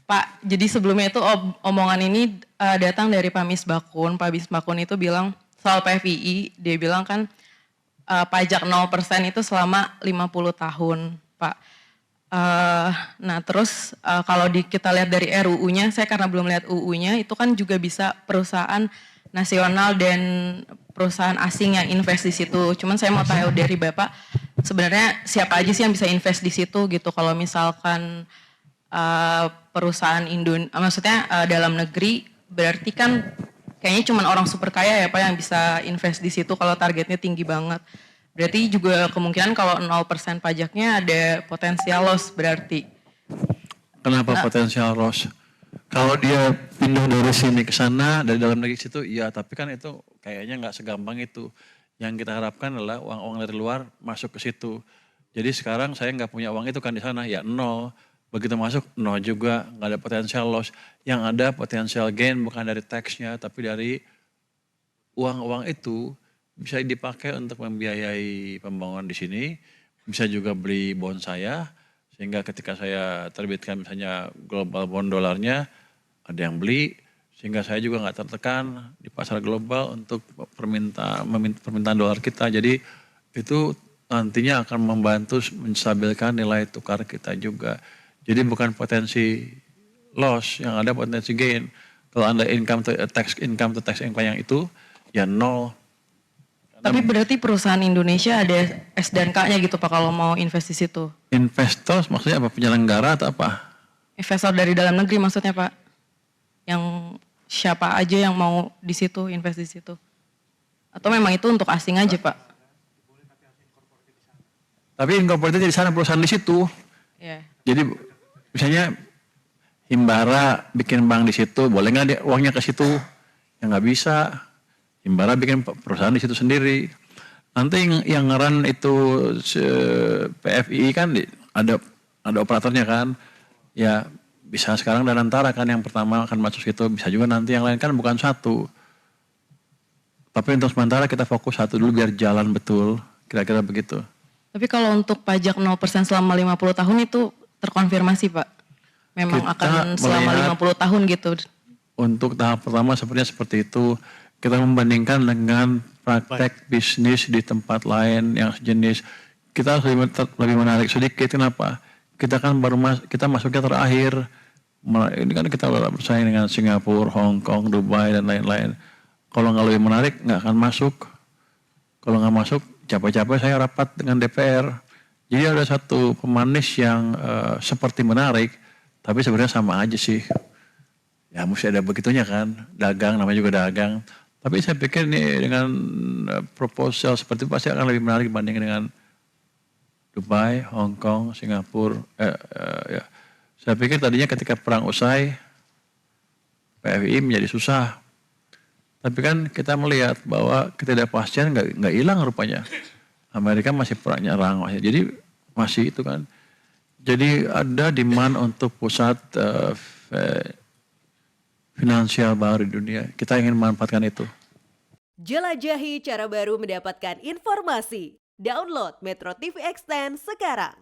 Pak, jadi sebelumnya itu omongan ini datang dari Pak Misbakun. Pak Misbakun itu bilang soal PFII, dia bilang kan pajak 0% itu selama 50 tahun, Pak. Nah terus kalau kita lihat dari RUU-nya, saya karena belum lihat UU-nya, itu kan juga bisa perusahaan nasional dan perusahaan asing yang invest di situ. Cuman saya mau tahu dari Bapak, sebenarnya siapa aja sih yang bisa invest di situ gitu? Kalau misalkan perusahaan maksudnya dalam negeri, berarti kan kayaknya cuma orang super kaya ya Pak yang bisa invest di situ kalau targetnya tinggi banget. Berarti juga kemungkinan kalau 0% pajaknya ada potensial loss berarti. Kenapa potensial loss? Kalau dia pindah dari sini ke sana, dari dalam negeri situ, iya. Tapi kan itu kayaknya nggak segampang itu. Yang kita harapkan adalah uang-uang dari luar masuk ke situ. Jadi sekarang saya nggak punya uang itu kan di sana, ya nol. Begitu masuk, nol juga, nggak ada potensial loss. Yang ada potensial gain bukan dari tax-nya, tapi dari uang-uang itu bisa dipakai untuk membiayai pembangunan di sini, bisa juga beli bond saya, sehingga ketika saya terbitkan misalnya global bond dolarnya, ada yang beli, sehingga saya juga nggak tertekan di pasar global untuk permintaan dolar kita. Jadi itu nantinya akan membantu menstabilkan nilai tukar kita juga. Jadi bukan potensi loss, yang ada potensi gain. Kalau Anda income to tax income yang itu, ya nol. Tapi berarti perusahaan Indonesia ada S dan K-nya gitu Pak kalau mau invest di situ? Investor maksudnya apa? Penyelenggara atau apa? Investor dari dalam negeri maksudnya Pak? Yang siapa aja yang mau di situ, invest di situ? Atau memang itu untuk asing aja Pak? Tapi incorporated di sana, perusahaan di situ. Yeah. Jadi misalnya Himbara bikin bank di situ, boleh nggak dia uangnya ke situ? Ya nggak bisa. Himbara bikin perusahaan di situ sendiri. Nanti yang ngeran itu PFI kan ada operatornya kan. Ya bisa sekarang Danantara kan yang pertama akan masuk situ, bisa juga nanti yang lain kan bukan satu. Tapi untuk sementara kita fokus satu dulu biar jalan betul, kira-kira begitu. Tapi kalau untuk pajak 0% selama 50 tahun itu terkonfirmasi Pak? Memang Kita akan selama 50 tahun gitu? Untuk tahap pertama seperti itu. Kita membandingkan dengan praktek bisnis di tempat lain yang sejenis. Kita harus lebih menarik sedikit. Kenapa? Kita kan kita masuknya terakhir. Ini kan kita bersaing dengan Singapura, Hong Kong, Dubai, dan lain-lain. Kalau nggak lebih menarik, nggak akan masuk. Kalau nggak masuk, capek-capek saya rapat dengan DPR. Jadi ada satu pemanis yang seperti menarik, tapi sebenarnya sama aja sih. Ya mesti ada begitunya kan, dagang, namanya juga dagang. Tapi saya pikir ini dengan proposal seperti itu pasti akan lebih menarik dibandingkan dengan Dubai, Hong Kong, Singapura. Ya. Saya pikir tadinya ketika perang usai, PFI menjadi susah. Tapi kan kita melihat bahwa ketidakpastian nggak hilang rupanya. Amerika masih perang nyerang, jadi masih itu kan. Jadi ada demand untuk pusat finansial baru di dunia. Kita ingin memanfaatkan itu. Jelajahi cara baru mendapatkan informasi. Download Metro TV Extend sekarang.